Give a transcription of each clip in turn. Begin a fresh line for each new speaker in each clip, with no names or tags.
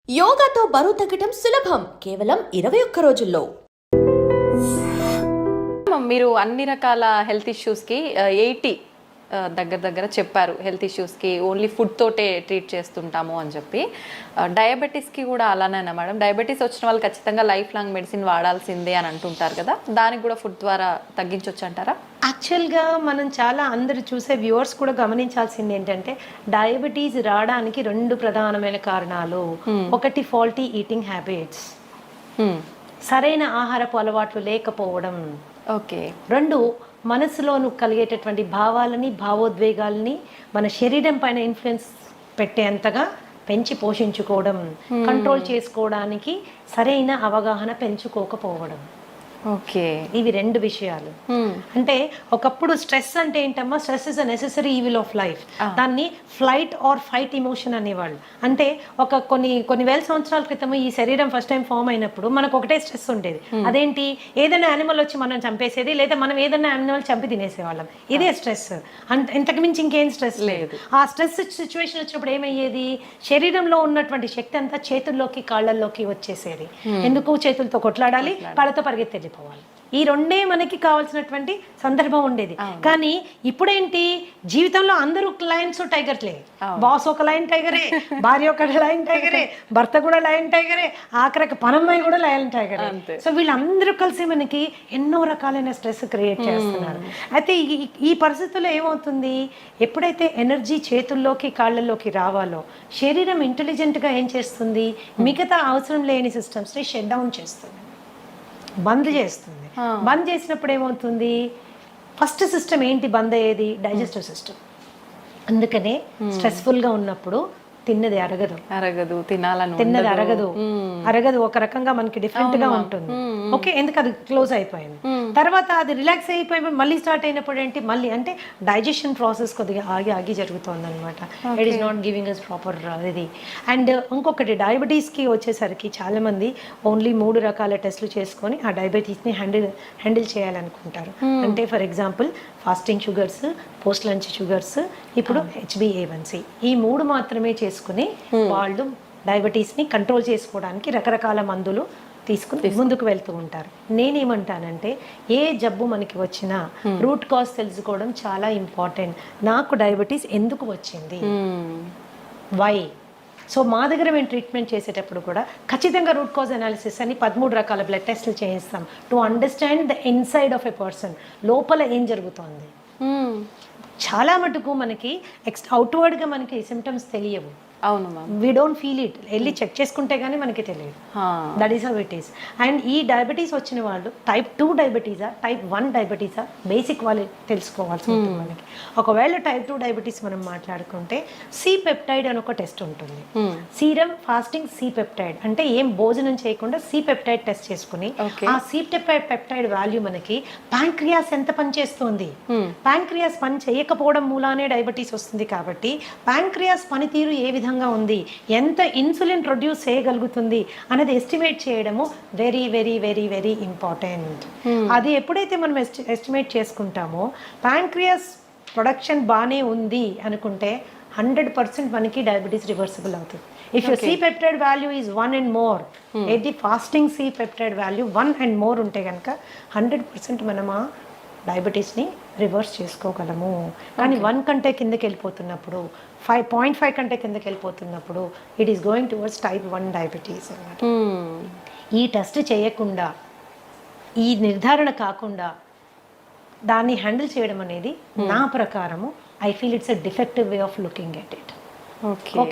యోగాతో బరువు తగ్గటం సులభం కేవలం 21 రోజుల్లో.
మీరు అన్ని రకాల హెల్త్ ఇష్యూస్కి 80 దగ్గర చెప్పారు. హెల్త్ ఇష్యూస్కి ఓన్లీ ఫుడ్ తోటే ట్రీట్ చేస్తుంటాము అని చెప్పి. డయాబెటీస్కి కూడా అలానేనా మేడం? డయాబెటీస్ వచ్చిన వాళ్ళు ఖచ్చితంగా లైఫ్ లాంగ్ మెడిసిన్ వాడాల్సిందే అని అంటుంటారు కదా, దానికి కూడా ఫుడ్ ద్వారా తగ్గించవచ్చు అంటారా?
యాక్చువల్గా మనం చాలా అందరు చూసే వ్యూవర్స్ కూడా గమనించాల్సింది ఏంటంటే డయాబెటీస్ రావడానికి 2 ప్రధానమైన కారణాలు. ఒకటి ఫాల్టీ ఈటింగ్ హ్యాబిట్స్, సరైన ఆహారపు అలవాట్లు లేకపోవడం.
ఓకే.
2 మనసులోను కలిగేటటువంటి భావాలని భావోద్వేగాలని మన శరీరం పైన ఇన్ఫ్లుయెన్స్ పెట్టేంతగా పెంచి పోషించుకోవడం, కంట్రోల్ చేసుకోవడానికి సరైన అవగాహన పెంచుకోకపోవడం.
ఓకే.
ఇవి 2 విషయాలు. అంటే ఒకప్పుడు స్ట్రెస్ అంటే ఏంటమ్మా, stress is a necessary evil of life. దాన్ని ఫ్లైట్ ఆర్ ఫైట్ ఇమోషన్ అనేవాళ్ళు. అంటే కొన్ని వేల సంవత్సరాల క్రితం ఈ శరీరం ఫస్ట్ టైం ఫామ్ అయినప్పుడు మనకు ఒకటే స్ట్రెస్ ఉండేది. అదేంటి, ఏదైనా యానిమల్ వచ్చి మనం చంపేసేది, లేదా మనం ఏదైనా యానిమల్ చంపి తినేసేవాళ్ళం. ఇదే స్ట్రెస్. ఇంతకు మించి ఇంకేం స్ట్రెస్ లేదు. ఆ స్ట్రెస్ సిచ్యువేషన్ వచ్చినప్పుడు ఏమయ్యేది, శరీరంలో ఉన్నటువంటి శక్తి అంతా చేతుల్లోకి కాళ్ళల్లోకి వచ్చేసేది. ఎందుకు, చేతులతో కొట్లాడాలి, కాళ్ళతో పరిగెత్తేది పోవాలి. ఈ 2 మనకి కావాల్సినటువంటి సందర్భం ఉండేది. కానీ ఇప్పుడేంటి, జీవితంలో అందరూ లయన్స్ టైగర్లే. బాస్ ఒక లయన్ టైగరే, భార్య ఒక లయన్ టైగరే, భర్త కూడా లయన్ టైగరే, ఆఖరికి పనమ్మాయి కూడా లయన్ టైగరే. సో వీళ్ళందరూ కలిసి మనకి ఎన్నో రకాలైన స్ట్రెస్ క్రియేట్ చేస్తున్నారు. అయితే ఈ పరిస్థితుల్లో ఏమవుతుంది, ఎప్పుడైతే ఎనర్జీ చేతుల్లోకి కాళ్ళల్లోకి రావాలో శరీరం ఇంటెలిజెంట్గా ఏం చేస్తుంది, మిగతా అవసరం లేని సిస్టమ్స్ని షట్ డౌన్ చేస్తుంది, బంద్ చేస్తుంది. బంద్ చేసినప్పుడు ఏమవుతుంది, ఫస్ట్ సిస్టమ్ ఏంటి బంద్ అయ్యేది, డైజెస్టివ్ సిస్టమ్. అందుకనే స్ట్రెస్ఫుల్గా ఉన్నప్పుడు తిన్నది అరగదు, తిన్నది అరగదు, ఒక రకంగా మనకి డిఫరెంట్ గా ఉంటుంది. ఓకే, ఎందుకు అది క్లోజ్ అయిపోయింది. తర్వాత అది రిలాక్స్ అయిపోయి మళ్ళీ స్టార్ట్ అయినప్పుడు ఏంటి, మళ్ళీ అంటే డైజెషన్ ప్రాసెస్ కొద్దిగా ఆగి జరుగుతుంది అనమాట. It is not giving us proper ఇది. అండ్ ఇంకొకటి, డయాబెటీస్కి వచ్చేసరికి చాలా మంది ఓన్లీ 3 రకాల టెస్టులు చేసుకొని ఆ డయాబెటీస్ని హ్యాండిల్ చేయాలనుకుంటారు. అంటే for example fasting sugars, post lunch sugars, ఇప్పుడు HbA1c, ఈ 3 మాత్రమే చేసుకుని వాళ్ళు డయాబెటీస్ని కంట్రోల్ చేసుకోవడానికి రకరకాల మందులు తీసుకుని ముందుకు వెళ్తూ ఉంటారు. నేనేమంటానంటే ఏ జబ్బు మనకి వచ్చినా రూట్ కాజ్ తెలుసుకోవడం చాలా ఇంపార్టెంట్. నాకు డయాబెటీస్ ఎందుకు వచ్చింది, వై. సో మా దగ్గర మేము ట్రీట్మెంట్ చేసేటప్పుడు కూడా ఖచ్చితంగా రూట్ కాజ్ అనాలిసిస్ అని 13 రకాల బ్లడ్ టెస్టులు చేయిస్తాం to understand the inside of a person, లోపల ఏం జరుగుతోంది. చాలా మటుకు మనకి అవుట్వర్డ్గా మనకి సిమ్టమ్స్ తెలియవు.
అవును ma'am,
we don't feel it. వెళ్ళి చెక్ చేసుకుంటే కానీ మనకి తెలియదు. That is how it is. And ఈ డయాబెటీస్ వచ్చిన వాళ్ళు టైప్ 2 డయాబెటీసా, టైప్ 1 డయాబెటీసా, బేసిక్ వాళ్ళు తెలుసుకోవాల్సి ఉంటుంది మనకి. ఒకవేళ టైప్ 2 డయాబెటీస్ మనం మాట్లాడుకుంటే సి పెప్టైడ్ అని ఒక టెస్ట్ ఉంటుంది. సీరం ఫాస్టింగ్ సి పెప్టైడ్ అంటే ఏం భోజనం చేయకుండా సి పెప్టైడ్ టెస్ట్ చేసుకుని ఆ సి పెప్టైడ్ వాల్యూ మనకి ప్యాంక్రియాస్ ఎంత పనిచేస్తుంది, ప్యాంక్రియాస్ పని చేయకపోవడం మూలానే డయాబెటీస్ వస్తుంది. కాబట్టి ప్యాంక్రియాస్ పనితీరు ఏ విధంగా ఉంది, ఎంత ఇన్సులిన్ ప్రొడ్యూస్ చేయగలుగుతుంది అనేది ఎస్టిమేట్ చేయడము very very very very important. అది ఎప్పుడైతే మనం ఎస్టిమేట్ చేసుకుంటామో ప్యాంక్రియాస్ ప్రొడక్షన్ బాగానే ఉంది అనుకుంటే 100% మనకి డయాబెటీస్ రివర్సిబుల్ అవుతుంది. If your C peptide value is 1 and more, ఏది fasting C peptide value 1 and more ఉంటే కనుక 100% మనం ఆ డయాబెటీస్ని రివర్స్ చేసుకోగలము. కానీ 1 కంటే కిందకి వెళ్ళిపోతున్నప్పుడు, 5.5 కంటే కిందకి వెళ్ళిపోతున్నప్పుడు it is going towards type 1 diabetes అన్నమాట. ఈ టెస్ట్ చేయకుండా, ఈ నిర్ధారణ కాకుండా దాన్ని హ్యాండిల్ చేయడం అనేది నా ప్రకారము I feel it's a defective way of looking at it. Okay.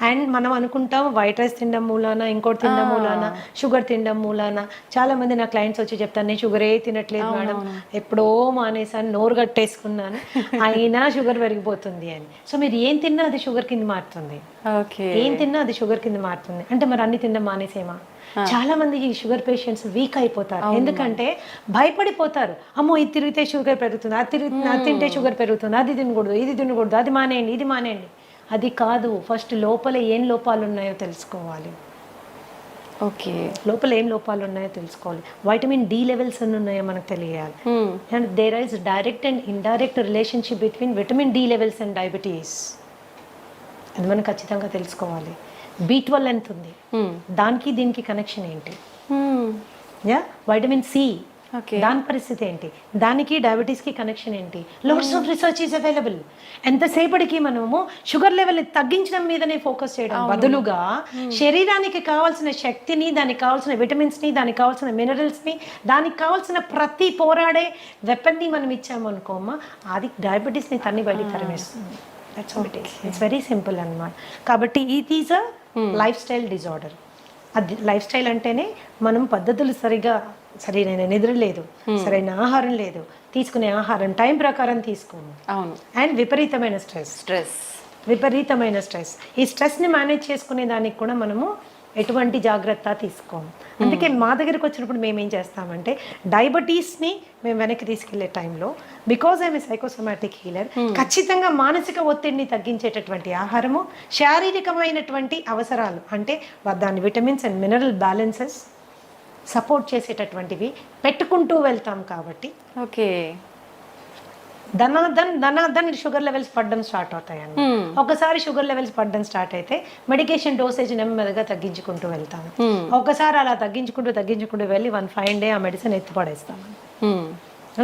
And మనం అనుకుంటాం వైట్ రైస్ తినడం మూలాన, ఇంకోటి తినడం మూలాన, షుగర్ తినడం మూలాన. చాలా మంది నా క్లయింట్స్ వచ్చి చెప్తాను, నేను షుగరే తినట్లేదు మేడం, ఎప్పుడో మానేసాను, నోరు కట్టేసుకున్నాను, అయినా షుగర్ పెరిగిపోతుంది అని. సో మీరు ఏం తిన్నా అది షుగర్ కింద మారుతుంది, ఏం తిన్నా అది షుగర్ కింద మారుతుంది. అంటే మరి అన్ని తినడం మానేసేమా? చాలా మంది ఈ షుగర్ పేషెంట్స్ వీక్ అయిపోతారు. ఎందుకంటే భయపడిపోతారు, అమ్మో ఇది తిరిగితే షుగర్ పెరుగుతుంది, అది తింటే షుగర్ పెరుగుతుంది, అది తినకూడదు, ఇది తినకూడదు, అది మానేయండి, ఇది మానేయండి. అది కాదు, ఫస్ట్ లోపల ఏం లోపాలు ఉన్నాయో తెలుసుకోవాలి.
ఓకే,
లోపల ఏం లోపాలు ఉన్నాయో తెలుసుకోవాలి. వైటమిన్ డి లెవెల్స్ ఎన్ని ఉన్నాయో మనకు తెలియాలి. And there is direct and indirect relationship between vitamin D levels and diabetes. అది మనం ఖచ్చితంగా తెలుసుకోవాలి. B12 ఎంత ఉంది, దానికి దీనికి కనెక్షన్ ఏంటి, యా వైటమిన్ సి
ఓకే
దాని పరిస్థితి ఏంటి, దానికి డయాబెటీస్కి కనెక్షన్ ఏంటి, lots of research is available. ఎంతసేపటికి మనము షుగర్ లెవెల్ తగ్గించడం మీదనే ఫోకస్ చేయడం బదులుగా శరీరానికి కావాల్సిన శక్తిని, దానికి కావాల్సిన విటమిన్స్ని, దానికి కావాల్సిన మినరల్స్ని, దానికి కావాల్సిన ప్రతి పోరాడే వెపన్ని మనం ఇచ్చాము అనుకోమా, అది డయాబెటీస్ని తన్ని బయటికి తరిమేస్తుంది. ఇట్స్ వెరీ సింపుల్ అన్నమాట. కాబట్టి it is a life style disorder. అది లైఫ్ స్టైల్ అంటేనే మనం పద్ధతులు సరైన నిద్ర లేదు, సరైన ఆహారం లేదు, తీసుకునే ఆహారం టైం ప్రకారం తీసుకోము,
అవును,
అండ్ విపరీతమైన స్ట్రెస్. ఈ స్ట్రెస్ని మేనేజ్ చేసుకునే దానికి కూడా మనము ఎటువంటి జాగ్రత్త తీసుకోము. అందుకే మా దగ్గరికి వచ్చినప్పుడు మేము ఏం చేస్తామంటే డయాబెటీస్ని మేము వెనక్కి తీసుకెళ్లే టైంలో, because I'm a psychosomatic healer, ఖచ్చితంగా మానసిక ఒత్తిడిని తగ్గించేటటువంటి ఆహారము, శారీరకమైనటువంటి అవసరాలు అంటే దాని vitamins and mineral balances support చేసేటటువంటివి పెట్టుకుంటూ వెళ్తాం. కాబట్టి
ఓకే
ధనాధన్ షుగర్ లెవెల్స్ పడడం స్టార్ట్ అవుతాయండి. ఒకసారి షుగర్ లెవెల్స్ పడడం స్టార్ట్ అయితే మెడికేషన్ డోసేజ్ నెమ్మదిగా తగ్గించుకుంటూ వెళ్తాము. ఒకసారి అలా తగ్గించుకుంటూ వెళ్ళి 1 fine day ఆ మెడిసిన్ ఎత్తిపడేస్తాము.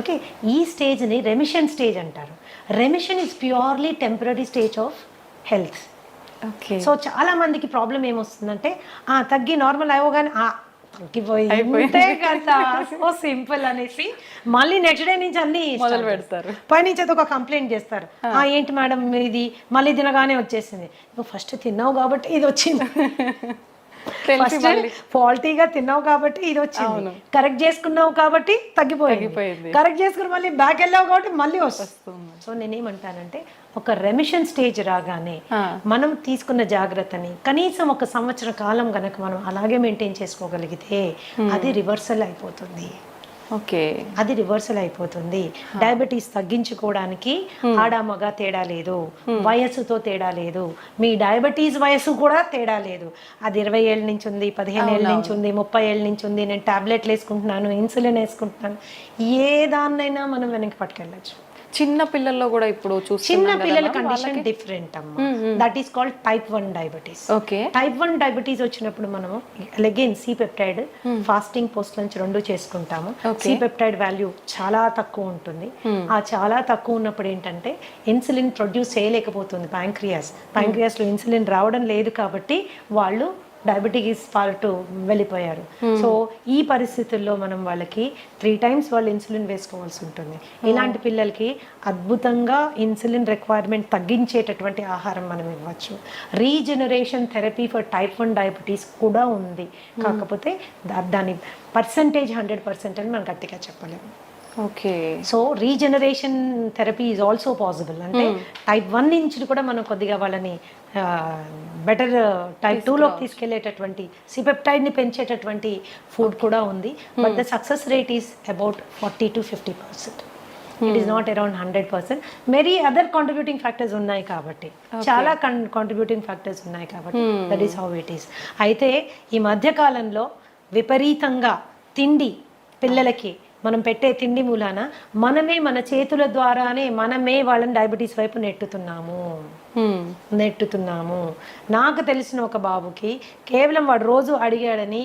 ఓకే, ఈ స్టేజ్ని రెమిషన్ స్టేజ్ అంటారు. Remission is purely temporary stage of health.
Okay,
so చాలా మందికి ప్రాబ్లం ఏమొస్తుందంటే తగ్గి నార్మల్ అవ్వగానే తగ్గిపోయిందే కదా, సో సింపుల్ అనేసి మళ్ళీ నెక్స్ట్ డే నుంచి అన్ని
మొదలు పెడతారు.
పైనుంచి ఒక కంప్లైంట్ చేస్తారు, ఏంటి మేడం ఇది మళ్ళీ తినగానే వచ్చేసింది. నువ్వు ఫస్ట్ తిన్నావు కాబట్టి ఇది వచ్చింది, ఫస్ట్ ఫాల్టీగా తిన్నావు కాబట్టి ఇది వచ్చింది, కరెక్ట్ చేసుకున్నావు కాబట్టి తగ్గిపోయింది, కరెక్ట్ చేసుకుని మళ్ళీ బ్యాక్ వెళ్ళావు కాబట్టి మళ్ళీ వస్తుంది. సో నేనేమంటానంటే ఒక రెమిషన్ స్టేజ్ రాగానే మనం తీసుకున్న జాగ్రత్తని కనీసం 1 సంవత్సర కాలం గనక మనం అలాగే మెయింటైన్ చేసుకోగలిగితే అది రివర్సల్ అయిపోతుంది.
ఓకే,
అది రివర్సల్ అయిపోతుంది. డయాబెటీస్ తగ్గించుకోవడానికి ఆడ మగ తేడా లేదు, వయస్సుతో తేడా లేదు, మీ డయాబెటీస్ వయస్సు కూడా తేడా లేదు. అది 20 ఏళ్ళ నుంచి ఉంది, 15 ఏళ్ళ నుంచి ఉంది, 30 ఏళ్ళ నుంచి ఉంది, నేను టాబ్లెట్లు వేసుకుంటున్నాను, ఇన్సులిన్ వేసుకుంటున్నాను, ఏ దాన్నైనా మనం వెనక్కి పట్టుకెళ్ళచ్చు.
చిన్న పిల్లల్లో కూడా ఇప్పుడు
చిన్న పిల్లల కండిషన్ డిఫరెంట్ అమ్మా. That is called type 1 diabetes.
Okay,
type 1 diabetes వచ్చినప్పుడు మనము again C peptide fasting post lunch 2 చేసుకుంటాము. సి పెప్టైడ్ వాల్యూ చాలా తక్కువ ఉంటుంది. ఆ చాలా తక్కువ ఉన్నప్పుడు ఏంటంటే ఇన్సులిన్ ప్రొడ్యూస్ చేయలేకపోతుంది ప్యాంక్రియాస్ లో ఇన్సులిన్ రావడం లేదు కాబట్టి వాళ్ళు డయాబెటీస్ పార్ట్ వెళ్ళిపోయారు. సో ఈ పరిస్థితుల్లో మనం వాళ్ళకి 3 times వాళ్ళు ఇన్సులిన్ వేసుకోవాల్సి ఉంటుంది. ఇలాంటి పిల్లలకి అద్భుతంగా ఇన్సులిన్ రిక్వైర్మెంట్ తగ్గించేటటువంటి ఆహారం మనం ఇవ్వచ్చు. Regeneration therapy for type 1 diabetes కూడా ఉంది. కాకపోతే దాని పర్సంటేజ్ 100% అని మనం గట్టిగా చెప్పలేము.
Okay,
so regeneration therapy is also possible. అంటే టైప్ 1 నుంచి కూడా మనం కొద్దిగా వాళ్ళని బెటర్ టైప్ 2లోకి తీసుకెళ్లేటటువంటి సిపెప్టైడ్ని పెంచేటటువంటి ఫుడ్ కూడా ఉంది. But the success rate is about 40 to 50%. It is not around 100%. Many other contributing factors ఉన్నాయి కాబట్టి, చాలా కాంట్రిబ్యూటింగ్ ఫ్యాక్టర్స్ ఉన్నాయి కాబట్టి that is how it is. అయితే ఈ మధ్య కాలంలో విపరీతంగా తిండి, పిల్లలకి మనం పెట్టే తిండి మూలాన మనమే మన చేతుల ద్వారానే మనమే వాళ్ళని డయాబెటీస్ వైపు నెట్టుతున్నాము. నాకు తెలిసిన ఒక బాబుకి కేవలం వాడు రోజు అడిగాడని,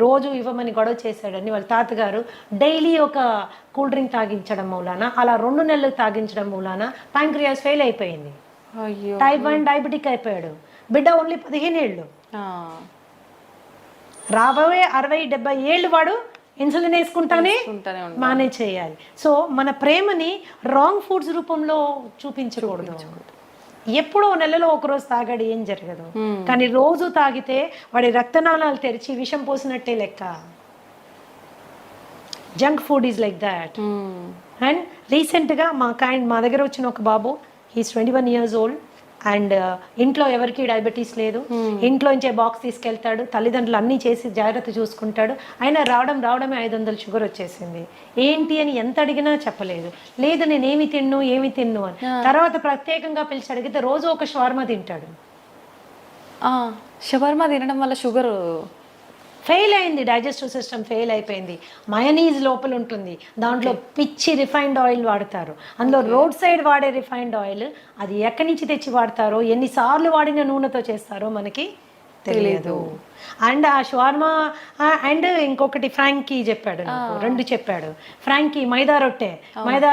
రోజు ఇవ్వమని గొడవ చేశాడని వాళ్ళ తాతగారు డైలీ ఒక కూల్ డ్రింక్ తాగించడం మూలాన, అలా 2 నెలలు తాగించడం మూలాన ప్యాంక్రియాస్ ఫెయిల్ అయిపోయింది. టైప్ 1 డయాబెటిక్ అయిపోయాడు. బిడ్డ ఓన్లీ 15 ఏళ్ళు. రాబోయే 60-70 ఏళ్ళు వాడు ఇన్సులిన్ వేసుకుంటానే మేనేజ్ చేయాలి. సో మన ప్రేమని రాంగ్ ఫుడ్స్ రూపంలో చూపించకూడదు. ఎప్పుడో నెలలో ఒకరోజు తాగాడు ఏం జరగదు, కానీ రోజు తాగితే వాడి రక్తనాళాలు తెరిచి విషం పోసినట్టే లెక్క. Junk food is like that. And రీసెంట్గా మా దగ్గర వచ్చిన ఒక బాబు, హీస్ 21 years old, అండ్ ఇంట్లో ఎవరికి డయాబెటీస్ లేదు. ఇంట్లో నుంచే బాక్స్ తీసుకెళ్తాడు, తల్లిదండ్రులు అన్నీ చేసి జాగ్రత్త చూసుకుంటాడు. అయినా రావడమే 500 షుగర్ వచ్చేసింది. ఏంటి అని ఎంత అడిగినా చెప్పలేదు. లేదు నేను ఏమి తిన్ను అని. తర్వాత ప్రత్యేకంగా పిలిచి అడిగితే రోజు ఒక షవర్మా తింటాడు.
షవర్మా తినడం వల్ల షుగర్
ఫెయిల్ అయింది, డైజెస్టివ్ సిస్టమ్ ఫెయిల్ అయిపోయింది. మయోనీస్ లోపల ఉంటుంది, దాంట్లో పిచ్చి రిఫైన్డ్ ఆయిల్ వాడతారు. అందులో రోడ్ సైడ్ వాడే రిఫైన్డ్ ఆయిల్, అది ఎక్కడి నుంచి తెచ్చి వాడతారో, ఎన్నిసార్లు వాడిన నూనెతో చేస్తారో మనకి తెలియదు. అండ్ ఆ షవర్మా అండ్ ఇంకొకటి ఫ్రాంకీ చెప్పాడు నాకు, 2 చెప్పాడు. ఫ్రాంకీ మైదా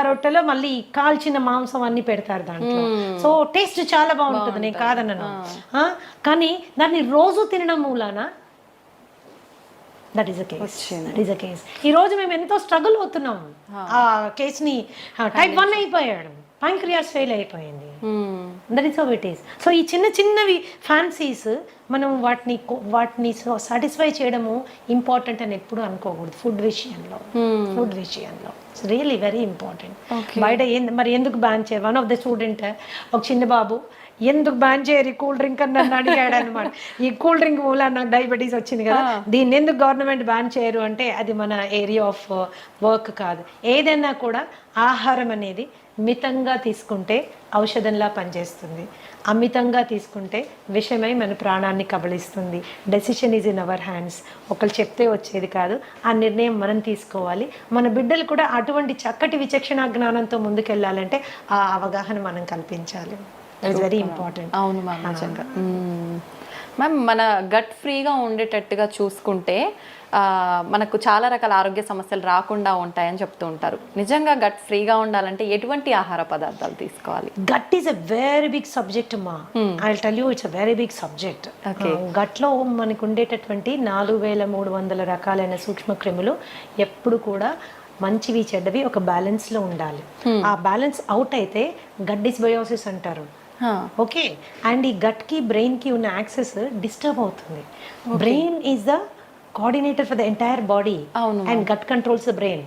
రొట్టెలో మళ్ళీ కాల్చిన మాంసం అన్ని పెడతారు దాంట్లో. సో టేస్ట్ చాలా బాగుంటుంది, నేను కాదన్నాను. కానీ దాన్ని రోజు తినడం మూలాన దట్ ఈస్ అ కేస్. ఈ రోజు మేము ఎంతో స్ట్రగుల్ అవుతున్నాం. ఆ కేసుని టైప్ 1 అయిపోయాడు, ప్యాంక్రియాస్ ఫెయిల్ అయిపోయింది. That is how it is. So ఈ చిన్నవి ఫ్యాన్సీస్ మనం వాటిని సాటిస్ఫై చేయడము ఇంపార్టెంట్ అని ఎప్పుడు అనుకోకూడదు. ఫుడ్ విషయంలో ఇట్స్ రియల్లీ వెరీ ఇంపార్టెంట్. బయట మరి ఎందుకు బ్యాన్ చేయాలి? వన్ ఆఫ్ ద స్టూడెంట్, ఒక చిన్న బాబు, ఎందుకు బ్యాన్ చేయరు ఈ కూల్ డ్రింక్ అని నన్ను అడిగాడు అనమాట. ఈ కూల్ డ్రింక్ మూల నాకు డయాబెటీస్ వచ్చింది కదా, దీన్ని ఎందుకు గవర్నమెంట్ బ్యాన్ చేయరు అంటే అది మన ఏరియా ఆఫ్ వర్క్ కాదు. ఏదైనా కూడా ఆహారం అనేది మితంగా తీసుకుంటే ఔషధంలా పనిచేస్తుంది, అమితంగా తీసుకుంటే విషమై మన ప్రాణాన్ని కబళిస్తుంది. Decision is in our hands. ఒకరు చెప్తే వచ్చేది కాదు, ఆ నిర్ణయం మనం తీసుకోవాలి. మన బిడ్డలు కూడా అటువంటి చక్కటి విచక్షణ జ్ఞానంతో ముందుకెళ్ళాలంటే ఆ అవగాహన మనం కల్పించాలి. That is very important.
అవును మ్యామ్, నిజంగా. మ్యామ్, మన గట్ ఫ్రీగా ఉండేటట్టుగా చూసుకుంటే మనకు చాలా రకాల ఆరోగ్య సమస్యలు రాకుండా ఉంటాయని చెప్తూ ఉంటారు. నిజంగా గట్ ఫ్రీగా ఉండాలంటే ఎటువంటి ఆహార పదార్థాలు తీసుకోవాలి?
Gut is a very big subject అమ్మా. I will tell you, it's a very big subject. గట్లో మనకు ఉండేటటువంటి 4300 రకాలైన సూక్ష్మ క్రిములు ఎప్పుడు కూడా మంచివి చెడ్డవి ఒక బ్యాలెన్స్లో ఉండాలి. ఆ బ్యాలెన్స్ అవుట్ అయితే గట్ డిస్బయోసిస్ అంటారు. ఓకే, అండ్ ఈ గట్కి బ్రెయిన్కి ఉన్న యాక్సెస్ డిస్టర్బ్ అవుతుంది. Brain is the coordinator for the entire body and gut controls the brain.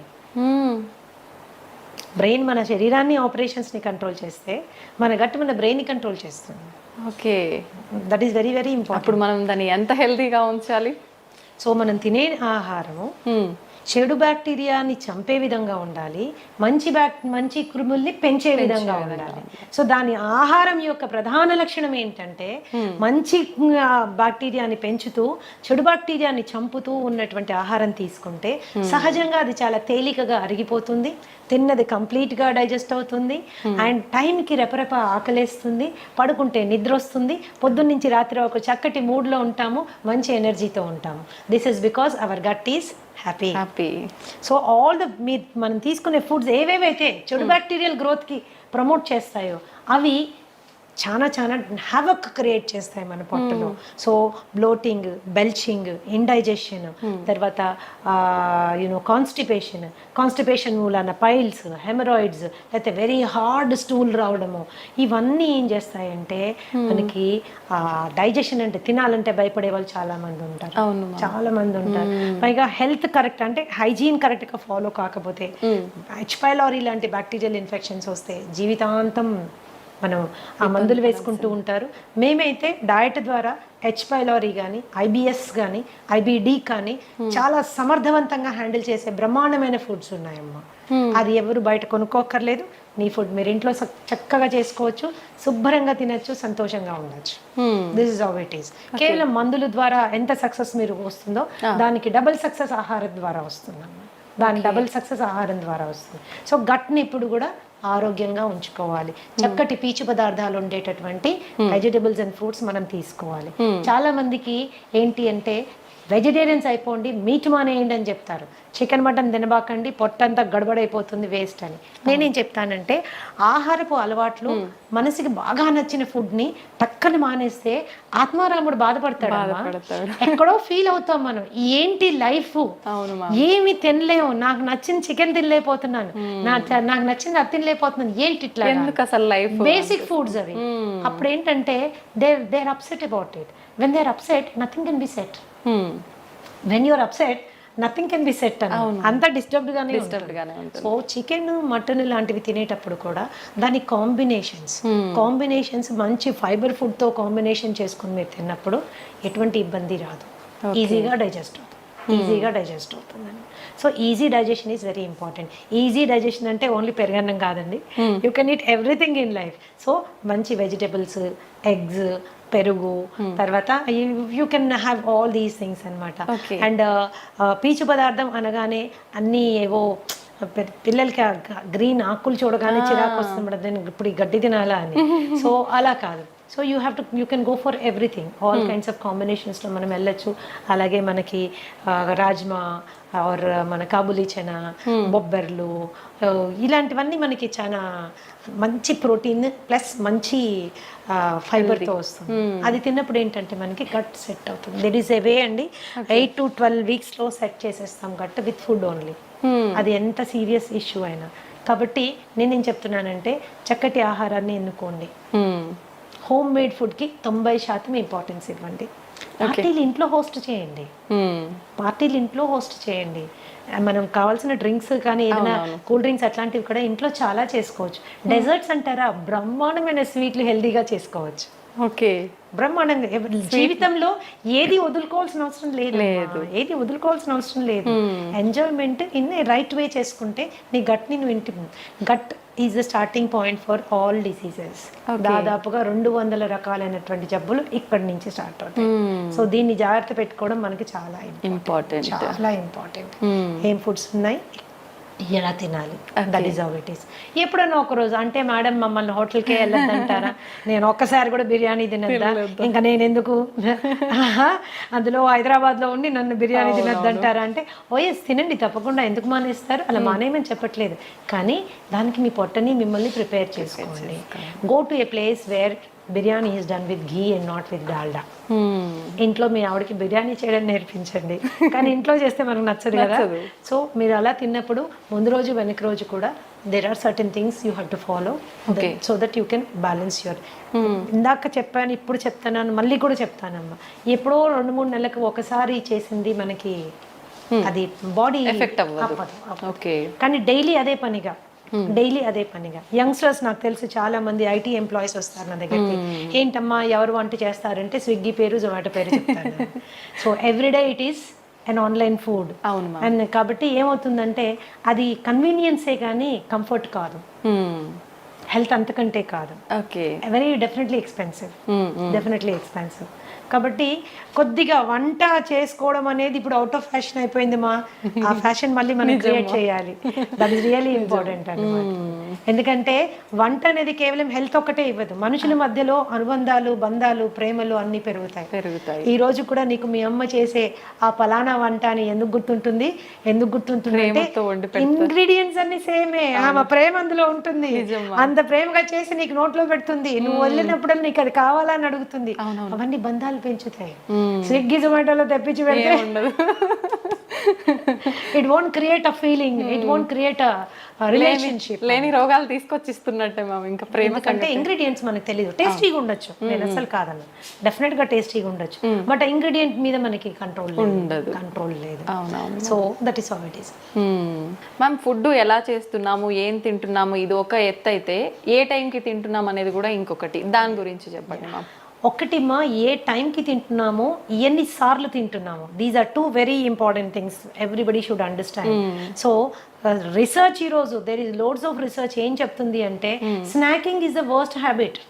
Brain మన శరీరాన్ని ఆపరేషన్స్ని కంట్రోల్ చేస్తే మన గట్ మన బ్రెయిన్ని కంట్రోల్ చేస్తుంది.
Okay,
that is very very important.
అప్పుడు మనం దాన్ని ఎంత హెల్తీగా ఉంచాలి?
సో మనం తినే ఆహారము చెడు బ్యాక్టీరియాని చంపే విధంగా ఉండాలి, మంచి క్రిముల్ని పెంచే విధంగా ఉండాలి. సో దాని ఆహారం యొక్క ప్రధాన లక్షణం ఏంటంటే మంచి బ్యాక్టీరియాని పెంచుతూ చెడు బ్యాక్టీరియాని చంపుతూ ఉన్నటువంటి ఆహారం తీసుకుంటే సహజంగా అది చాలా తేలికగా అరిగిపోతుంది, తిన్నది కంప్లీట్గా డైజెస్ట్ అవుతుంది, అండ్ టైంకి రెపరెప ఆకలేస్తుంది, పడుకుంటే నిద్ర వస్తుంది, పొద్దున్నుంచి రాత్రి ఒక చక్కటి మూడ్లో ఉంటాము, మంచి ఎనర్జీతో ఉంటాము. This is because our gut is happy. So all the మనం తీసుకునే ఫుడ్స్ ఏవేవైతే చెడు బ్యాక్టీరియల్ గ్రోత్కి ప్రమోట్ చేస్తాయో అవి చాలా హ్యావక్ క్రియేట్ చేస్తాయి మన పొట్టలో. సో బ్లోటింగ్, బెల్చింగ్, ఇండైజెషన్, తర్వాత కాన్స్టిపేషన్ మూలాన పైల్స్, హెమరాయిడ్స్, లేకపోతే వెరీ హార్డ్ స్టూల్ రావడము, ఇవన్నీ ఏం చేస్తాయంటే మనకి డైజెషన్ అంటే తినాలంటే భయపడే వాళ్ళు చాలా మంది ఉంటారు. పైగా హెల్త్ కరెక్ట్ అంటే హైజీన్ కరెక్ట్గా ఫాలో కాకపోతే హెచ్ పైలోరీ లాంటి బ్యాక్టీరియల్ ఇన్ఫెక్షన్స్ వస్తే జీవితాంతం మనం ఆ మందులు వేసుకుంటూ ఉంటారు. మేమైతే డయట్ ద్వారా హెచ్ పైలోరీ కానీ, ఐబిఎస్ కానీ, ఐబిడి కానీ చాలా సమర్థవంతంగా హ్యాండిల్ చేసే బ్రహ్మాండమైన ఫుడ్స్ ఉన్నాయమ్మా. అది ఎవరు బయట కొనుక్కోక్కర్లేదు. నీ ఫుడ్ మీరు ఇంట్లో చక్కగా చేసుకోవచ్చు, శుభ్రంగా తినచ్చు, సంతోషంగా ఉండొచ్చు. This is how it is. కేవలం మందుల ద్వారా ఎంత సక్సెస్ మీరు వస్తుందో దానికి డబుల్ సక్సెస్ ఆహారం ద్వారా వస్తుందమ్మా. ఆహారం ద్వారా వస్తుంది. సో గట్ని ఇప్పుడు కూడా ఆరోగ్యంగా ఉంచుకోవాలి. చక్కటి పీచు పదార్థాలు ఉండేటటువంటి వెజిటబుల్స్ అండ్ ఫ్రూట్స్ మనం తీసుకోవాలి. చాలా మందికి ఏంటి అంటే వెజిటేరియన్స్ అయిపోండి, మీట్ మానేయండి అని చెప్తారు. చికెన్ మటన్ తినబాకండి, పొట్టంతా గడబడైపోతుంది, వేస్ట్ అని. నేనేం చెప్తానంటే ఆహారపు అలవాట్లు మనసుకి బాగా నచ్చిన ఫుడ్ని టక్కని మానేస్తే ఆత్మారాముడు బాధపడతాడు. ఎక్కడో ఫీల్ అవుతాం మనం, ఏంటి లైఫ్, ఏమి తినలేము, నాకు నచ్చిన చికెన్ తినలేకపోతున్నాను, నాకు నచ్చింది అది తినలేకపోతున్నాను, ఏంటి ఇట్లా,
ఎందుకు అసలు లైఫ్,
బేసిక్ ఫుడ్స్ అవి. అప్పుడు ఏంటంటే they are upset about it. When they are upset nothing can be set. When you're upset nothing can be set అని అంతా డిస్టర్బ్డ్ గానే ఉంటుంది. సో చికెన్, మటన్ లాంటివి తినేటప్పుడు కూడా దాని కాంబినేషన్స్ మంచి ఫైబర్ ఫుడ్తో కాంబినేషన్ చేసుకుని మీరు తిన్నప్పుడు ఎటువంటి ఇబ్బంది రాదు, ఈజీగా డైజెస్ట్ అవుతుందని. So easy digestion is very important. Easy digestion అంటే ఓన్లీ పెరగన్నం కాదండి, you can eat everything in life. So మంచి వెజిటబుల్స్, ఎగ్స్, పెరుగు, తర్వాత you can have all these things అనమాట. అండ్ పీచు పదార్థం అనగానే అన్నీ ఏవో పిల్లలకి గ్రీన్ ఆకులు చూడగానే చిరాకు వస్తుంది, ఇప్పుడు ఈ గడ్డి తినాలా అని. సో అలా కాదు, so you can go for everything, all kinds of కాంబినేషన్స్లో మనం వెళ్ళొచ్చు. అలాగే మనకి రాజ్మా ఆర్ మన కాబూలీ చనా, బొబ్బర్లు, ఇలాంటివన్నీ మనకి చాలా మంచి ప్రోటీన్ ప్లస్ మంచి ఫైబర్తో వస్తుంది. అది తిన్నప్పుడు ఏంటంటే మనకి గట్ సెట్ అవుతుంది. దెర్ ఈస్ ఎ వే అండి, 8 to 12 వీక్స్లో సెట్ చేసేస్తాం గట్ విత్ ఫుడ్ ఓన్లీ. అది ఎంత సీరియస్ ఇష్యూ అయినా. కాబట్టి నేనేం చెప్తున్నానంటే చక్కటి ఆహారాన్ని ఎన్నుకోండి. హోమ్ మేడ్ ఫుడ్కి 90% ఇంపార్టెన్స్ ఇవ్వండి. పార్టీలు ఇంట్లో హోస్ట్ చేయండి, పార్టీలు ఇంట్లో హోస్ట్ చేయండి. మనం కావాల్సిన డ్రింక్స్ కానీ ఏదైనా కూల్ డ్రింక్స్ అట్లాంటివి కూడా ఇంట్లో చాలా చేసుకోవచ్చు. డెజర్ట్స్ అంటారా, బ్రహ్మాండమైన స్వీట్లు హెల్దీగా చేసుకోవచ్చు.
ఓకే,
బ్రహ్మాండంగా. జీవితంలో ఏది వదులుకోవాల్సిన అవసరం లేదు, ఏది వదులుకోవాల్సిన అవసరం లేదు. ఎంజాయ్మెంట్ ఇన్ రైట్ వే చేసుకుంటే నీ గట్ని నువ్వు gut is the starting point for all diseases. దాదాపుగా 200 రకాలైనటువంటి జబ్బులు ఇక్కడి నుంచి స్టార్ట్ అవుతాయి. సో దీన్ని జాగ్రత్త పెట్టుకోవడం మనకి చాలా ఇంపార్టెంట్, చాలా ఇంపార్టెంట్. ఏం ఫుడ్స్ ఉన్నాయి, ఎలా తినాలి, that is how it is. ఎప్పుడన్నా ఒక రోజు అంటే మేడం మమ్మల్ని హోటల్కే వెళ్ళొద్దంటారా, నేను ఒక్కసారి కూడా బిర్యానీ తినద్దా, ఇంకా నేను ఎందుకు అందులో హైదరాబాద్లో ఉండి నన్ను బిర్యానీ తినొద్దంటారా అంటే ఓఎస్ తినండి తప్పకుండా, ఎందుకు మానేస్తారు, అలా మానేయమని చెప్పట్లేదు. కానీ దానికి మీ పొట్టని మిమ్మల్ని ప్రిపేర్ చేసుకోండి. Go to A place where biryani is done with ghee and not with Dalda. ఇంట్లో మీ ఆవిడకి బిర్యానీ చేయడం నేర్పించండి, కానీ ఇంట్లో చేస్తే మనకు నచ్చదు కదా. సో మీరు అలా తిన్నప్పుడు ముందు రోజు వెనక రోజు కూడా there are certain things you have to follow so that you can balance your ఇందాక చెప్పాను, ఇప్పుడు చెప్తాను, మళ్ళీ కూడా చెప్తానమ్మా. ఎప్పుడో 2-3 నెలలకు ఒకసారి చేసింది మనకి అది బాడీ ఎఫెక్ట్ అవ్వదు. కానీ డైలీ అదే పనిగా యంగ్స్టర్స్ నాకు తెలిసి చాలా మంది ఐటీ ఎంప్లాయీస్ వస్తారు నా దగ్గరికి. ఏంటమ్మా ఎవరు వంట చేస్తారంటే స్విగ్గీ పేరు జొమాటో పేరు చెప్తాను. So everyday it is and online food. And కాబట్టి ఏమవుతుందంటే అది కన్వీనియన్సే కానీ కంఫర్ట్ కాదు, హెల్త్ అంతకంటే కాదు. Very definitely expensive. కాబట్టి కొద్దిగా వంట చేసుకోవడం అనేది ఇప్పుడు అవుట్ ఆఫ్ ఫ్యాషన్ అయిపోయింది మా. ఆ ఫ్యాషన్ మళ్ళీ మనం క్రియేట్ చేయాలి. దట్ ఈస్ రియల్లీ ఇంపార్టెంట్ అన్నమాట. ఎందుకంటే వంట అనేది కేవలం హెల్త్ ఒక్కటే ఇవ్వదు, మనుషుల మధ్యలో అనుబంధాలు, బంధాలు, ప్రేమలు అన్ని పెరుగుతాయి. ఈ రోజు కూడా నీకు మీ అమ్మ చేసే ఆ పలానా వంట అని ఎందుకు గుర్తుంటుంది అంటే ఇంగ్రీడియంట్స్ అన్ని సేమే, ఆమె ప్రేమ అందులో ఉంటుంది. అంత ప్రేమగా చేసి నీకు నోట్లో పెడుతుంది, నువ్వు వెళ్ళినప్పుడు నీకు అది కావాలని అడుగుతుంది. అవన్నీ బంధాలు పెంచుతాయి. స్విగ్గీ జొమాటోలో తెప్పించి పెడితే it won't create a feeling, it won't create a relationship.
లేని రోగాలు తీసుకొచ్చిస్తున్నట్టే మ్యామ్. ఇంకా ప్రేమ
అంటే ఇంగ్రీడియంట్స్ మనకు తెలియదు. టేస్టీగా ఉండొచ్చు, నేను అసలు కాదన్న, డెఫినెట్ గా టేస్టీగా ఉండొచ్చు, బట్ ఇంగ్రీడియంట్ మీద మనకి కంట్రోల్ లేదు. So that is how it is.
Ma'am food ఎలా చేస్తున్నాము, ఏం తింటున్నాము, ఇది ఒక ఎత్తు అయితే ఏ టైంకి తింటున్నాం అనేది కూడా ఇంకొకటి. దాని గురించి చెప్పండి మ్యామ్.
ఒకటి మా ఏ టైంకి తింటున్నామో, ఎన్నిసార్లు తింటున్నామో, these are 2 very important things everybody should understand. So research ఈరోజు there is loads of research ఏం చెప్తుంది అంటే snacking is the worst habit.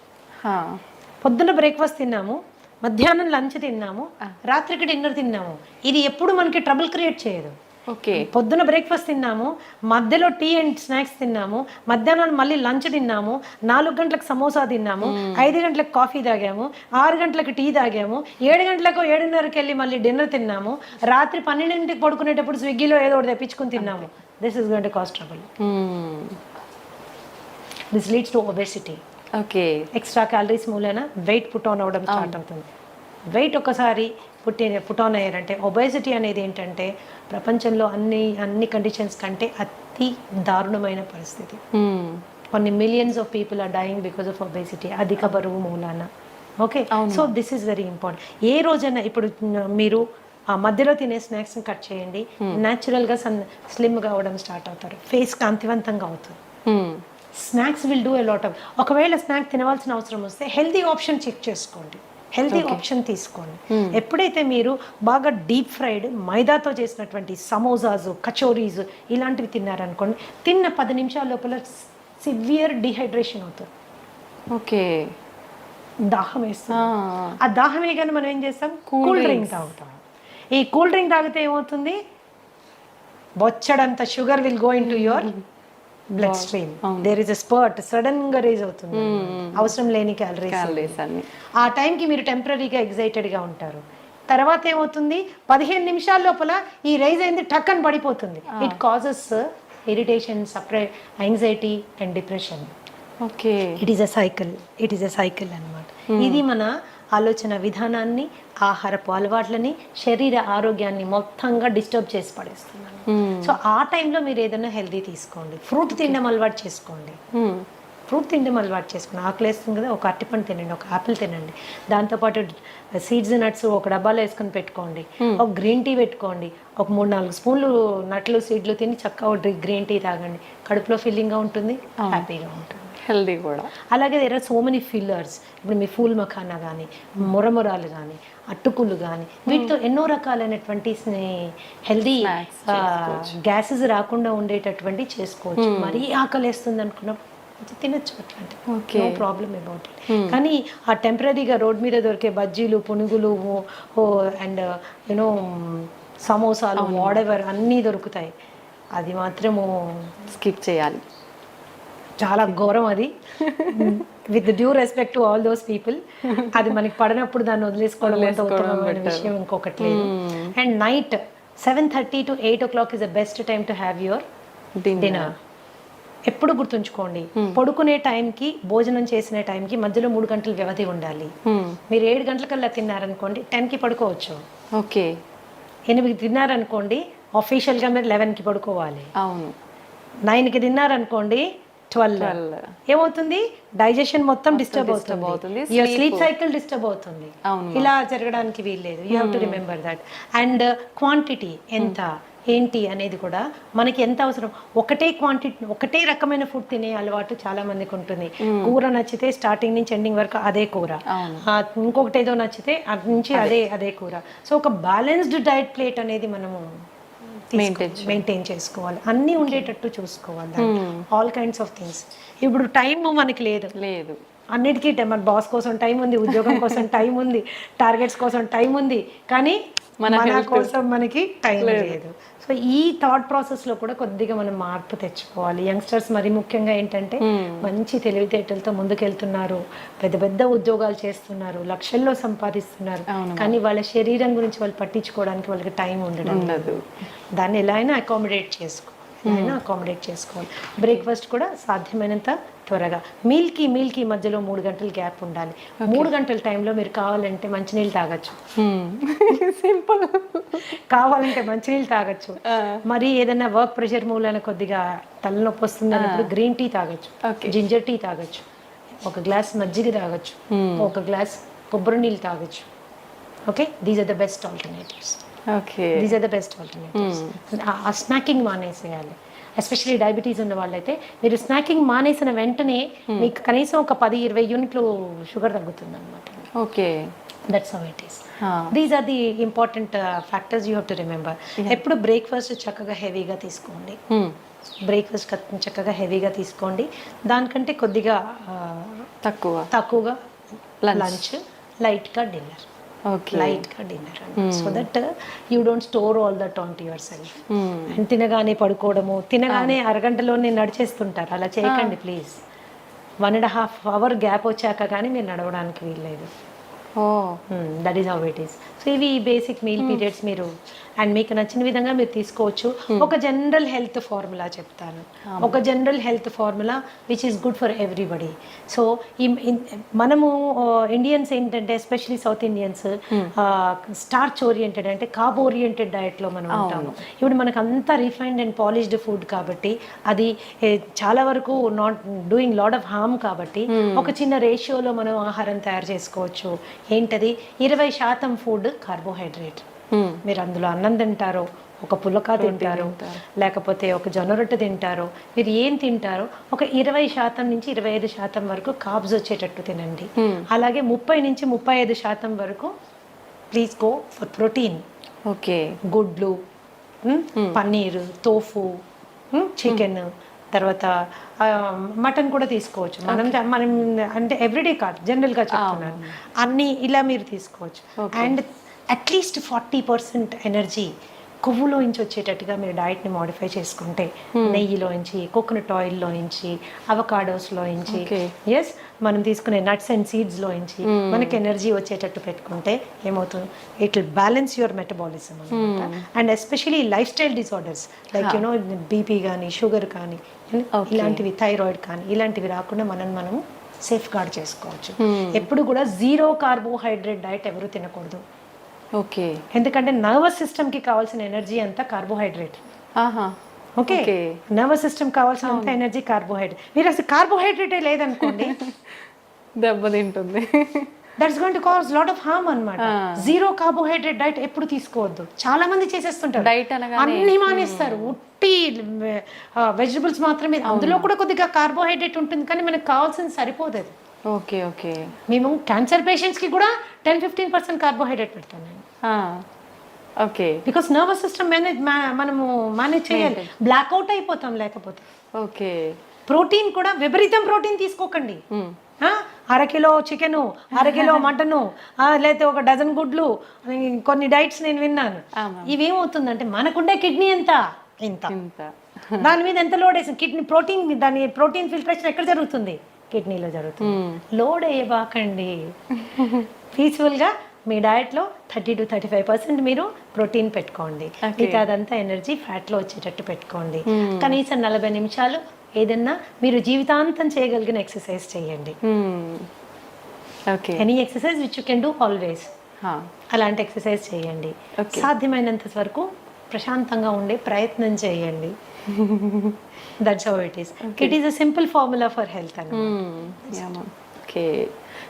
పొద్దున్న బ్రేక్ఫాస్ట్ తిన్నాము, మధ్యాహ్నం లంచ్ తిన్నాము, రాత్రికి డిన్నర్ తిన్నాము, ఇది ఎప్పుడు మనకి ట్రబుల్ క్రియేట్ చేయదు. పొద్దున బ్రేక్ఫాస్ట్ తిన్నాము, మధ్యలో టీ అండ్ స్నాక్స్ తిన్నాము, మధ్యాహ్నం మళ్ళీ లంచ్ తిన్నాము, 4 గంటలకు సమోసా తిన్నాము, 5 గంటలకు కాఫీ తాగాము, 6 గంటలకు టీ తాగాము, 7 గంటలకు 7:30కి వెళ్ళి మళ్ళీ డిన్నర్ తిన్నాము, రాత్రి 12ంటికి పడుకునేటప్పుడు స్విగ్గీలో ఏదో ఒకటి తెప్పించుకుని తిన్నాము. This is going to cause trouble. This leads to obesity. Extra calories మూలన వెయిట్ పుట్ ఆన్ అవ్వడం స్టార్ట్ అవుతుంది. వెయిట్ ఒకసారి పుట్ ఆన్ అయ్యారంటే ఒబెసిటీ అనేది ఏంటంటే ప్రపంచంలో అన్ని కండిషన్స్ కంటే అతి దారుణమైన పరిస్థితి. కొన్ని millions of people are dying because of obesity, అధిక బరువు మూలాన. Okay, so this is very important. ఏ రోజైనా ఇప్పుడు మీరు ఆ మధ్యలో తినే స్నాక్స్ని కట్ చేయండి, న్యాచురల్గా స్లిమ్గా అవ్వడం స్టార్ట్ అవుతారు, ఫేస్ కాంతివంతంగా అవుతుంది. Snacks will do a lot of. ఒకవేళ స్నాక్ తినవలసిన అవసరం వస్తే హెల్తీ ఆప్షన్ చెక్ చేసుకోండి, హెల్తీ ఆప్షన్ తీసుకోండి. ఎప్పుడైతే మీరు బాగా డీప్ ఫ్రైడ్ మైదాతో చేసినటువంటి సమోసాస్, కచోరీస్ ఇలాంటివి తిన్నారనుకోండి, తిన్న 10 నిమిషాల లోపల సివియర్ డిహైడ్రేషన్ అవుతుంది. దాహం వేస్తుంది. ఆ దాహమే కానీ మనం ఏం చేస్తాం, కూల్ డ్రింక్ తాగుతాం. ఈ కూల్ డ్రింక్ తాగితే ఏమవుతుంది, బొచ్చడంత sugar will go in to your blood stream, there is a spurt, sudden గా రేజ్ అవుతుంది, అవసరం లేని
క్యాలరీస్ అన్ని.
ఆ టైంకి మీరు టెంపరీగా ఎగ్జైటెడ్గా ఉంటారు. తర్వాత ఏమవుతుంది, 15 నిమిషాల లోపల ఈ రైజ్ అయింది టక్కని పడిపోతుంది. It causes irritation, separate anxiety and depression.
Okay,
it is a cycle అన్నమాట. ఇది మన ఆలోచన విధానాన్ని, ఆహారపు అలవాట్లని, శరీర ఆరోగ్యాన్ని మొత్తంగా డిస్టర్బ్ చేసి పడేస్తున్నాను. సో ఆ టైంలో మీరు ఏదైనా హెల్దీ తీసుకోండి, ఫ్రూట్ తినడం అలవాటు చేసుకోండి. ఆకలి వేస్తుంది కదా, ఒక అరటిపండు తినండి, ఒక ఆపిల్ తినండి, దాంతోపాటు సీడ్స్ నట్స్ ఒక డబ్బాలో వేసుకొని పెట్టుకోండి, ఒక గ్రీన్ టీ పెట్టుకోండి, ఒక 3-4 స్పూన్లు నట్లు సీడ్లు తిని చక్కగా ఒక గ్రీన్ టీ తాగండి. కడుపులో ఫిల్లింగ్గా ఉంటుంది, హ్యాపీగా ఉంటుంది,
హెల్దీ కూడా.
అలాగే దగ్గర సో మెనీ ఫిల్లర్స్, ఇప్పుడు మీ ఫూల్ మఖానా కానీ, మురమురాలు కానీ, అట్టుకులు కానీ, వీటితో ఎన్నో రకాలైనటువంటి హెల్దీ గ్యాసెస్ రాకుండా ఉండేటటువంటి చేసుకోవచ్చు. మరీ ఆకలేస్తుంది అనుకున్నప్పుడు తినచ్చు, అట్లాంటి నో ప్రాబ్లమ్ అబౌట్ ఇట్. కానీ ఆ టెంపరీగా రోడ్ మీద దొరికే బజ్జీలు, పునుగులు అండ్ యూనో సమోసాలు, వాడెవర్ అన్నీ దొరుకుతాయి, అది మాత్రము
స్కిప్ చేయాలి.
చాలా ఘోరం అది. With due respect to all those people, అది మనకి పడినప్పుడు దాన్ని వదిలేసుకోవడం ఉత్తమమైన విషయం ఇంకొకటి లేదు. And night 7:30 to 8 o'clock is the best time to have your dinner. ఎప్పుడు గుర్తుంచుకోండి, పడుకునే టైంకి, భోజనం చేసిన టైంకి మధ్యలో 3 గంటల వ్యవధి ఉండాలి. మీరు 7 గంటలకల్లా తిన్నారనుకోండి 10కి పడుకోవచ్చు.
ఓకే,
8కి తిన్నారనుకోండి ఆఫీషియల్గా మీరు 11కి పడుకోవాలి.
అవును.
9కి తిన్నారనుకోండి 12. ఏమవుతుంది, డైజెషన్ మొత్తం డిస్టర్బ్ అవుతుంది, యువర్ స్లీప్ సైకిల్ డిస్టర్బ్ అవుతుంది. ఇలా జరగడానికి వీల్లేదు. You have to remember that. And quantity ఎంత ఏంటి అనేది కూడా మనకి ఎంత అవసరం. ఒకటే రకమైన ఫుడ్ తినే అలవాటు చాలా మందికి ఉంటుంది. కూర నచ్చితే స్టార్టింగ్ నుంచి ఎండింగ్ వరకు అదే కూర, ఇంకొకటి ఏదో నచ్చితే అటు నుంచి అదే కూర. సో ఒక బ్యాలెన్స్డ్ డైట్ ప్లేట్ అనేది మనము మెయింటైన్ చేసుకోవాలి, అన్నీ ఉండేటట్టు చూసుకోవాలి, ఆల్ కైండ్స్ ఆఫ్ థింగ్స్. ఇప్పుడు టైం మనకి లేదు, అన్నిటికీ మన బాస్ కోసం టైం ఉంది, ఉద్యోగం కోసం టైం ఉంది, టార్గెట్స్ కోసం టైం ఉంది, కానీ మన కోసం మనకి టైం లేదు. సో ఈ థాట్ ప్రాసెస్లో కూడా కొద్దిగా మనం మార్పు తెచ్చుకోవాలి. యంగ్స్టర్స్ మరి ముఖ్యంగా ఏంటంటే మంచి తెలివితేటలతో ముందుకెళ్తున్నారు, పెద్ద పెద్ద ఉద్యోగాలు చేస్తున్నారు, లక్షల్లో సంపాదిస్తున్నారు, కానీ వాళ్ళ శరీరం గురించి వాళ్ళు పట్టించుకోవడానికి వాళ్ళకి టైం ఉండదు. దాన్ని ఎలా అయినా అకామిడేట్ చేసుకోవాలి. బ్రేక్ఫాస్ట్ కూడా సాధ్యమైనంత త్వరగా, మీల్కి మధ్యలో 3 గంటల గ్యాప్ ఉండాలి. 3 గంటల టైంలో మీరు కావాలంటే మంచినీళ్ళు తాగొచ్చు, సింపుల్. కావాలంటే మంచినీళ్ళు తాగొచ్చు. మరి ఏదైనా వర్క్ ప్రెషర్ మూలన కొద్దిగా తలనొప్పి వస్తుంది అన్నప్పుడు గ్రీన్ టీ తాగొచ్చు, జింజర్ టీ తాగొచ్చు, ఒక గ్లాస్ మజ్జిగ తాగొచ్చు, ఒక గ్లాస్ కొబ్బరి నీళ్ళు తాగొచ్చు. Okay, these are the best alternatives. ఆ స్నాకింగ్ మానేసేయాలి. ఎస్పెషల్లీ డయాబెటీస్ ఉన్న వాళ్ళైతే మీరు స్నాకింగ్ మానేసిన వెంటనే మీకు కనీసం ఒక 10-20 యూనిట్లు షుగర్ తగ్గుతుంది అనమాట.
Okay,
that's how it is. These are the important factors you have to remember. ఎప్పుడు బ్రేక్ఫాస్ట్ చక్కగా హెవీగా తీసుకోండి, దానికంటే కొద్దిగా తక్కువగా లంచ్, లైట్గా dinner. So that you don't store all that on to yourself. And తినగానే పడుకోవడము, తినగానే అరగంటలోనే నడిచేస్తుంటారు, అలా చేయకండి ప్లీజ్. 1.5 hour గ్యాప్ వచ్చాక కానీ మీరు నడవడానికి వీల్లేదు. That is how it is. So ఇవి బేసిక్ మీల్ పీరియడ్స్ మీరు అండ్ మీకు నచ్చిన విధంగా మీరు తీసుకోవచ్చు. ఒక జనరల్ హెల్త్ ఫార్ములా చెప్తాను, ఒక general health formula which is good for everybody. So మనము ఇండియన్స్ ఏంటంటే especially south Indians starch oriented అంటే కార్బ్ ఓరియంటెడ్ డయట్లో మనం ఉంటాము. ఇప్పుడు మనకు అంతా రిఫైన్డ్ అండ్ పాలిష్డ్ ఫుడ్ కాబట్టి అది చాలా వరకు not doing lot of harm కాబట్టి ఒక చిన్న రేషియోలో మనం ఆహారం తయారు చేసుకోవచ్చు. ఏంటది, 20% ఫుడ్ కార్బోహైడ్రేట్. మీరు అందులో అన్నం తింటారో, ఒక పులక తింటారో, లేకపోతే ఒక జొన్న రొట్టె తింటారో, మీరు ఏం తింటారో ఒక 20% నుంచి 25% వరకు కార్బ్స్ వచ్చేటట్టు తినండి. అలాగే 30 నుంచి 35% వరకు please go for protein.
Okay,
గుడ్లు, పన్నీరు, తోఫు, చికెన్, తర్వాత మటన్ కూడా తీసుకోవచ్చు. మనం అంటే ఎవ్రీడే కాదు, జనరల్గా చెప్తున్నాను, అన్నీ ఇలా మీరు తీసుకోవచ్చు. అండ్ అట్లీస్ట్ 40% ఎనర్జీ కొవ్వులోంచి వచ్చేటట్టుగా మీరు డైట్ని మోడిఫై చేసుకుంటే, నెయ్యిలోంచి, కోకోనట్ ఆయిల్లో నుంచి, అవకాడోస్లో నుంచి, ఎస్ మనం తీసుకునే నట్స్ అండ్ సీడ్స్లో నుంచి మనకి ఎనర్జీ వచ్చేటట్టు పెట్టుకుంటే ఏమవుతుంది, it will balance your metabolism అనమాట. And especially lifestyle disorders like you know BP కానీ, షుగర్ కానీ, ఇలాంటివి, థైరాయిడ్ కానీ, ఇలాంటివి రాకుండా మనము సేఫ్ గార్డ్ చేసుకోవచ్చు. ఎప్పుడు కూడా జీరో కార్బోహైడ్రేట్ డైట్ ఎవరు తినకూడదు.
ఓకే,
ఎందుకంటే నర్వస్ సిస్టమ్కి కావాల్సిన ఎనర్జీ అంతా కార్బోహైడ్రేట్. ఓకే, నర్వస్ సిస్టమ్ కావాల్సినంత ఎనర్జీ కార్బోహైడ్రేట్. మీరు అసలు కార్బోహైడ్రేటే లేదనుకోండి,
దెబ్బతింటుంది.
That's going to cause lot of harm అన్నమాట. జీరో కార్బోహైడ్రేట్ డైట్ ఎప్పుడు తీసుకోవద్దు. చాలా మంది చేసేస్తుంటారు,
డైట్ అనగానే
అన్ని మానేస్తారు, ఉట్టి వెజిటబుల్స్ మాత్రమే. అందులో కూడా కొద్దిగా కార్బోహైడ్రేట్ ఉంటుంది, కానీ మనకు కావాల్సింది సరిపోదు అది.
ఓకే ఓకే,
మేము క్యాన్సర్ పేషెంట్స్కి కూడా 10-15% కార్బోహైడ్రేట్ పెడతాం నేను.
ఓకే,
బికాస్ నర్వస్ సిస్టమ్ మనము మేనేజ్ చేయాలి, బ్లాక్అవుట్ అయిపోతాం లేకపోతే.
ఓకే,
ప్రోటీన్ కూడా విపరీతం ప్రోటీన్ తీసుకోకండి. అరకిలో చికెను, అరకిలో మటను, లేకపోతే ఒక డజన్ గుడ్లు, కొన్ని డైట్స్ నేను విన్నాను. ఇవేమవుతుందంటే మనకుండే కిడ్నీ ఎంత ఇంత, దాని మీద ఎంత లోడ్ వేసింది, కిడ్నీ ప్రోటీన్, దాని ప్రోటీన్ ఫిల్టరేషన్ ఎక్కడ జరుగుతుంది, కిడ్నీలో జరుగుతుంది. లోడ్ వేయబాకండి. పీస్ఫుల్గా మీ డయట్లో 30-35% మీరు ప్రోటీన్ పెట్టుకోండి, మిగతా అదంతా ఎనర్జీ ఫ్యాట్లో వచ్చేటట్టు పెట్టుకోండి. కనీసం 40 నిమిషాలు ఏదన్నా మీరు జీవితాంతం చేయగలిగిన ఎక్సర్సైజ్ చేయండి. Any exercise which you can do always, అలాంటి ఎక్సర్సైజ్ చేయండి. సాధ్యమైనంత వరకు ప్రశాంతంగా ఉండే ప్రయత్నం చేయండి. That's how it is. It is a simple formula for health అని.
ఓకే,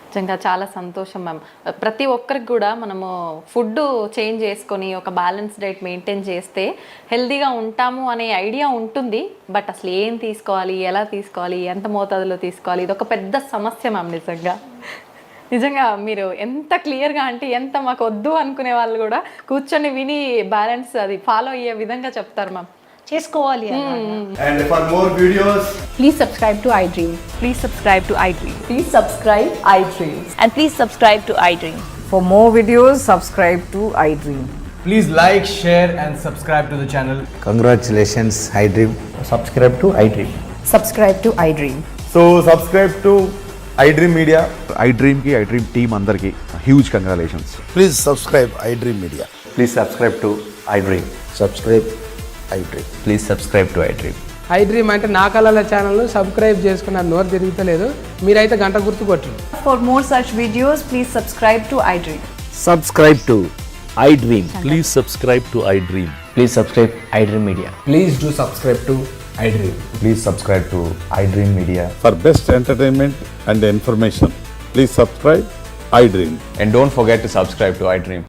నిజంగా చాలా సంతోషం మ్యామ్. ప్రతి ఒక్కరికి కూడా మనము ఫుడ్ చేంజ్ చేసుకొని ఒక బ్యాలెన్స్ డైట్ మెయింటైన్ చేస్తే హెల్తీగా ఉంటాము అనే ఐడియా ఉంటుంది. బట్ అసలు ఏం తీసుకోవాలి, ఎలా తీసుకోవాలి, ఎంత మోతాదులో తీసుకోవాలి, ఇది ఒక పెద్ద సమస్య మ్యామ్. నిజంగా మీరు ఎంత క్లియర్గా, అంటే ఎంత మాకు వద్దు అనుకునే వాళ్ళు కూడా కూర్చొని విని బ్యాలెన్స్ అది ఫాలో అయ్యే విధంగా చెప్తారు మ్యామ్.
చేసుకోవాలి.
And for more videos,
Please subscribe to iDream.
Please subscribe to iDream.
Please subscribe iDream.
And please subscribe to iDream.
For more videos, subscribe to iDream.
please like, share and subscribe to the channel.
Congratulations, iDream.
Subscribe to iDream.
Subscribe to iDream.
So subscribe to iDream Media.
iDream ki iDream team andarki huge congratulations.
Please subscribe iDream Media.
Please subscribe to iDream.
Subscribe iDream.
Please subscribe to iDream.
iDream అంటే నా కళల ఛానల్ను subscribe చేసుకున్న నోరు తిరుగుతలేదు, మీరైతే గంట గుర్తు కొట్టండి.
For more such videos, please subscribe to iDream.
Subscribe to iDream.
Please subscribe to iDream.
Please subscribe iDream Media.
Please do subscribe to iDream.
Please subscribe to iDream Media.
For best entertainment and information, please subscribe iDream.
And don't forget to subscribe to iDream.